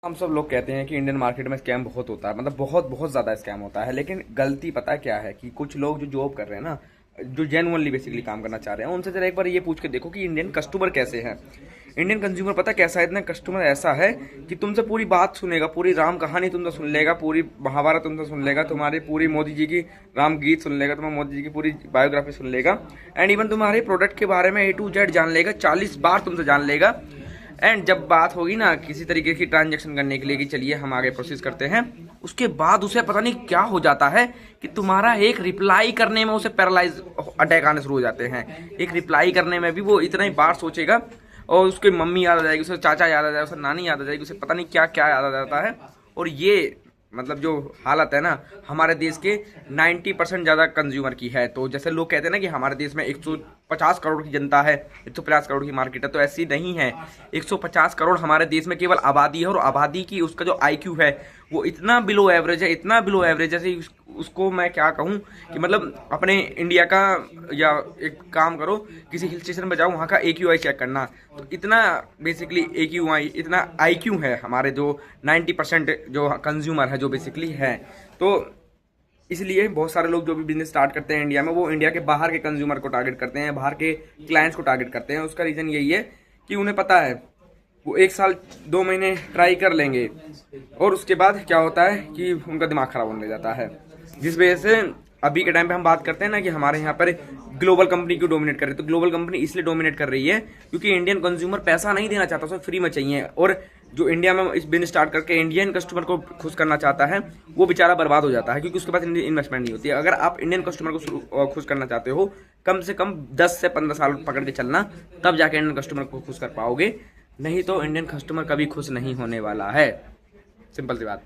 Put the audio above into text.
हम सब लोग कहते हैं कि इंडियन मार्केट में स्कैम बहुत होता है, मतलब बहुत बहुत ज़्यादा स्कैम होता है। लेकिन गलती पता है क्या है कि कुछ लोग जो जॉब कर रहे हैं ना, जो जेन्युइनली बेसिकली काम करना चाह रहे हैं, उनसे जरा एक बार ये पूछ के देखो कि इंडियन कस्टमर कैसे हैं। इंडियन कंज्यूमर पता कैसा है, इतना कस्टमर ऐसा है कि तुमसे पूरी बात सुनेगा, पूरी राम कहानी तुमसे सुन लेगा, पूरी महाभारत तुमसे सुन लेगा, तुम्हारी पूरी मोदी जी की राम गीत सुन लेगा, तुम्हारे मोदी जी की पूरी बायोग्राफी सुन लेगा, एंड इवन तुम्हारे प्रोडक्ट के बारे में A to Z जान लेगा, 40 बार तुमसे जान लेगा। एंड जब बात होगी ना किसी तरीके की ट्रांजैक्शन करने के लिए कि चलिए हम आगे प्रोसेस करते हैं, उसके बाद उसे पता नहीं क्या हो जाता है कि तुम्हारा एक रिप्लाई करने में उसे पैरालाइज अटैक आने शुरू हो जाते हैं। एक रिप्लाई करने में भी वो इतना ही बार सोचेगा और उसके मम्मी याद आ जाएगी, उसे चाचा याद आ जाएगा, उसे नानी याद आ जाएगी, उसे पता नहीं क्या क्या याद आ जाता है। और ये मतलब जो हालत है ना हमारे देश के 90% ज़्यादा कंज्यूमर की है। तो जैसे लोग कहते हैं ना कि हमारे देश में 150 करोड़ की जनता है, 150 करोड़ की मार्केट है, तो ऐसी नहीं है। 150 करोड़ हमारे देश में केवल आबादी है, और आबादी की उसका जो IQ है वो इतना बिलो एवरेज है, इतना बिलो एवरेज है। उसको मैं क्या कहूँ कि मतलब अपने इंडिया का, या एक काम करो किसी हिल स्टेशन पर जाओ, वहाँ का AQI चेक करना, तो इतना बेसिकली AQI, इतना IQ है हमारे जो 90% जो कंज्यूमर है जो बेसिकली है। तो इसलिए बहुत सारे लोग जो भी बिजनेस स्टार्ट करते हैं इंडिया में, वो इंडिया के बाहर के कंज्यूमर को टारगेट करते हैं, बाहर के क्लाइंट्स को टारगेट करते हैं। उसका रीज़न यही है कि उन्हें पता है वो 1 साल 2 महीने ट्राई कर लेंगे और उसके बाद क्या होता है कि उनका दिमाग खराब होने लग जाता है। जिस वजह से अभी के टाइम पे हम बात करते हैं ना कि हमारे यहाँ पर ग्लोबल कंपनी क्यों डोमिनेट कर रही है, तो ग्लोबल कंपनी इसलिए डोमिनेट कर रही है क्योंकि इंडियन कंज्यूमर पैसा नहीं देना चाहता, उसे फ्री में चाहिए। और जो इंडिया में इस बिजनेस स्टार्ट करके इंडियन कस्टमर को खुश करना चाहता है, वो बेचारा बर्बाद हो जाता है क्योंकि उसके पास इन्वेस्टमेंट नहीं होती है। अगर आप इंडियन कस्टमर को खुश करना चाहते हो, कम से कम 10 से 15 साल पकड़ के चलना, तब जाके इंडियन कस्टमर को खुश कर पाओगे। नहीं तो इंडियन कस्टमर कभी खुश नहीं होने वाला है। सिंपल सी बात।